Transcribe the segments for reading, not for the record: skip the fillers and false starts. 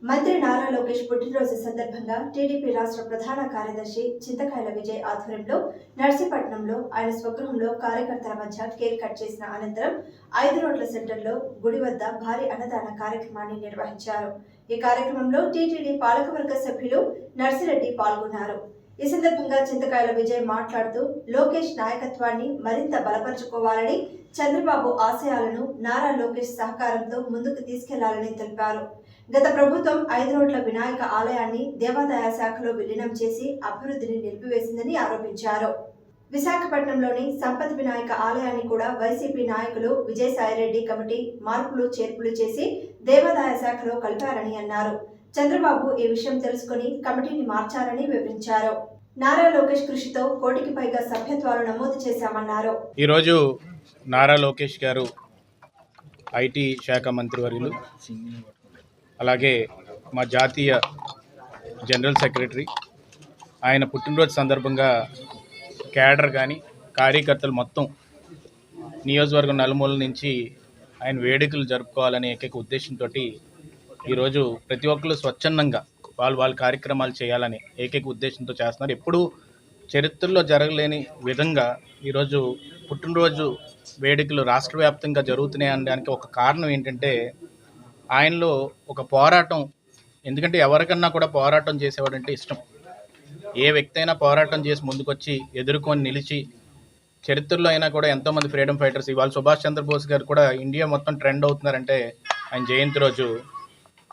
మంత్రి నారా లోకేష్ పుట్టినరోజు సందర్భంగా టీడీపీ రాష్ట్ర ప్రధాన కార్యదర్శి చింతకాయల విజయ్ ఆధ్వర్యంలో నర్సీపట్నంలో ఆయన స్వగృహంలో కార్యకర్తల మధ్య కేక్ కట్ చేసిన అనంతరం 5 రోడ్ల సెంటర్లో గుడి వద్ద భారీ అన్నదాన కార్యక్రమాన్ని నిర్వహించారు. ఈ కార్యక్రమంలో టీటీడీ పాలకవర్గ సభ్యులు నర్సిరెడ్డి పాల్గొన్నారు. ఈ సందర్భంగా చింతకాయల విజయ్ మాట్లాడుతూ లోకేష్ నాయకత్వాన్ని మరింత బలపరుచుకోవాలని, చంద్రబాబు ఆశయాలను నారా లోకేష్ సహకారంతో ముందుకు తీసుకెళ్లాలని తెలిపారు. గత ప్రభుత్వం 5 రోడ్ల వినాయక ఆలయాన్ని దేవాదాయ శాఖలో విలీనం చేసి అభివృద్ధిని నిలిపివేసిందని ఆరోపించారు. విశాఖపట్నంలోని సంపత్ వినాయక ఆలయాన్ని కూడా వైసీపీ నాయకులు విజయసాయిరెడ్డి కమిటీ మార్పులు చేర్పులు చేసి దేవాదాయ శాఖలో కలిపారని అన్నారు. చంద్రబాబు ఈ విషయం తెలుసుకుని కమిటీని మార్చారని వివరించారు. నారా లోకేష్ కృషితో 1 కోటికి పైగా సభ్యత్వాలు నమోదు చేశామన్నారు. ఈరోజు నారా లోకేష్ గారు ఐటీ శాఖ మంత్రివర్యులు, అలాగే మా జాతీయ జనరల్ సెక్రటరీ, ఆయన పుట్టినరోజు సందర్భంగా క్యాడర్ కానీ కార్యకర్తలు మొత్తం నియోజకవర్గం నలుమూల నుంచి ఆయన వేడుకలు జరుపుకోవాలనే ఏకైక ఉద్దేశంతో ఈరోజు ప్రతి ఒక్కరు స్వచ్ఛందంగా వాళ్ళ కార్యక్రమాలు చేయాలని ఏకైక ఉద్దేశంతో చేస్తున్నారు. ఎప్పుడూ చరిత్రలో జరగలేని విధంగా ఈరోజు పుట్టినరోజు వేడుకలు రాష్ట్ర వ్యాప్తంగా జరుగుతున్నాయి అనడానికి ఒక కారణం ఏంటంటే ఆయనలో ఒక పోరాటం. ఎందుకంటే ఎవరికన్నా కూడా పోరాటం చేసేవాడంటే ఇష్టం. ఏ వ్యక్తి అయినా పోరాటం చేసి ముందుకొచ్చి ఎదుర్కొని నిలిచి, చరిత్రలో అయినా కూడా ఎంతోమంది ఫ్రీడమ్ ఫైటర్స్, ఇవాళ సుభాష్ చంద్రబోస్ గారు కూడా ఇండియా మొత్తం ట్రెండ్ అవుతున్నారంటే ఆయన జయంతి రోజు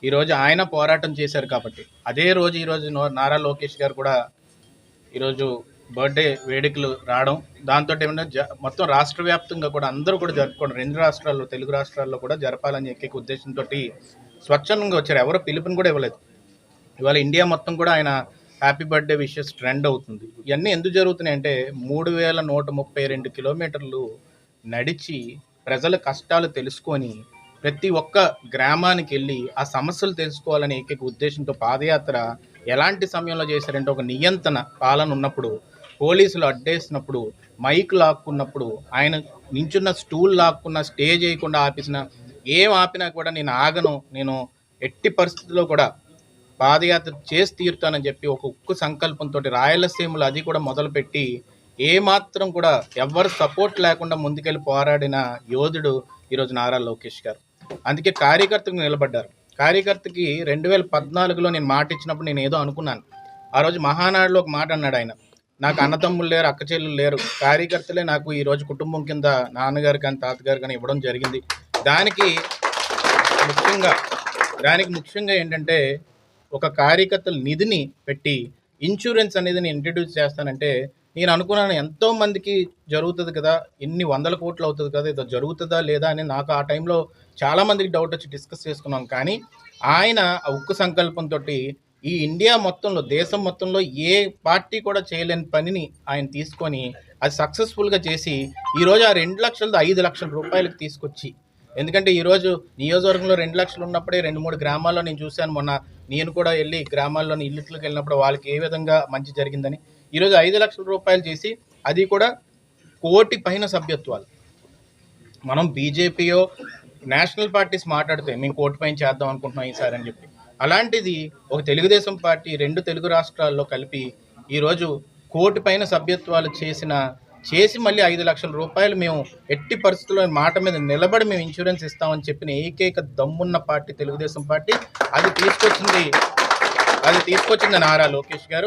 ఈరోజు ఆయన పోరాటం చేశారు కాబట్టి. అదే రోజు ఈరోజు నారా లోకేష్ గారు కూడా ఈరోజు బర్త్డే వేడుకలు రావడం, దాంతో ఏమైనా మొత్తం రాష్ట్ర వ్యాప్తంగా కూడా అందరూ కూడా జరుపుకోవడం, 2 రాష్ట్రాల్లో తెలుగు రాష్ట్రాల్లో కూడా జరపాలని ఏకైక ఉద్దేశంతో స్వచ్ఛందంగా వచ్చారు. ఎవరో పిలుపుని కూడా ఇవ్వలేదు. ఇవాళ ఇండియా మొత్తం కూడా ఆయన హ్యాపీ బర్త్డే విషెస్ ట్రెండ్ అవుతుంది. ఇవన్నీ ఎందుకు జరుగుతున్నాయి అంటే 3132 కిలోమీటర్లు నడిచి ప్రజల కష్టాలు తెలుసుకొని ప్రతి ఒక్క గ్రామానికి వెళ్ళి ఆ సమస్యలు తెలుసుకోవాలనే ఏకైక ఉద్దేశంతో పాదయాత్ర ఎలాంటి సమయంలో చేశారంటే, ఒక నియంత్రణ పాలన ఉన్నప్పుడు, పోలీసులు అడ్డేసినప్పుడు, మైక్ లాక్కున్నప్పుడు, ఆయన నించున్న స్టూల్ లాక్కున్న, స్టేజ్ వేయకుండా ఏం ఆపినా కూడా నేను ఆగను, నేను ఎట్టి పరిస్థితుల్లో కూడా పాదయాత్ర చేసి తీరుతానని చెప్పి ఒక ఉక్కు సంకల్పంతో రాయలసీమలో అది కూడా మొదలుపెట్టి ఏమాత్రం కూడా ఎవరు సపోర్ట్ లేకుండా ముందుకెళ్ళి పోరాడిన యోధుడు ఈరోజు నారా లోకేష్ గారు. అందుకే కార్యకర్తకు నిలబడ్డారు. కార్యకర్తకి 2014లో నేను మాట ఇచ్చినప్పుడు నేను ఏదో అనుకున్నాను. ఆ రోజు మహానాడులో ఒక మాట అన్నాడు ఆయన, నాకు అన్నతమ్ములు లేరు, అక్క చెల్లెలు లేరు, కార్యకర్తలే నాకు ఈరోజు కుటుంబం కింద నాన్నగారు కానీ తాతగారు కానీ ఇవ్వడం జరిగింది. దానికి ముఖ్యంగా ఏంటంటే ఒక కార్యకర్తల నిధిని పెట్టి ఇన్సూరెన్స్ అనేది నేను ఇంట్రడ్యూస్ చేస్తానంటే, నేను అనుకున్నాను ఎంతోమందికి జరుగుతుంది కదా, ఎన్ని 100 కోట్లు అవుతుంది కదా, ఇది జరుగుతుందా లేదా అని నాకు ఆ టైంలో చాలామందికి డౌట్ వచ్చి డిస్కస్ చేసుకున్నాం. కానీ ఆయన ఉక్కు సంకల్పంతో ఈ ఇండియా మొత్తంలో, దేశం మొత్తంలో ఏ పార్టీ కూడా చేయలేని పనిని ఆయన తీసుకొని అది సక్సెస్ఫుల్గా చేసి ఈరోజు ఆ 2 లక్షలది 5 లక్షల రూపాయలకు తీసుకొచ్చి, ఎందుకంటే ఈరోజు నియోజకవర్గంలో 2 లక్షలు ఉన్నప్పుడే 2-3 గ్రామాల్లో నేను చూశాను. మొన్న నేను కూడా వెళ్ళి గ్రామాల్లోని ఇళ్ళకి వెళ్ళినప్పుడు వాళ్ళకి ఏ విధంగా మంచి జరిగిందని. ఈరోజు 5 లక్షల రూపాయలు చేసి అది కూడా 1 కోటి పైన సభ్యత్వాలు. మనం బీజేపీయో నేషనల్ పార్టీస్ మాట్లాడితే మేము 1 కోటి పైన చేద్దాం అనుకుంటున్నాం ఈసారి అని చెప్పి, అలాంటిది ఒక తెలుగుదేశం పార్టీ 2 తెలుగు రాష్ట్రాల్లో కలిపి ఈరోజు 1 కోటి పైన సభ్యత్వాలు చేసి మళ్ళీ 5 లక్షల రూపాయలు మేము ఎట్టి పరిస్థితుల్లో మాట మీద నిలబడి మేము ఇన్సూరెన్స్ ఇస్తామని చెప్పిన ఏకైక దమ్మున్న పార్టీ తెలుగుదేశం పార్టీ. అది తీసుకొచ్చింది నారా లోకేష్ గారు.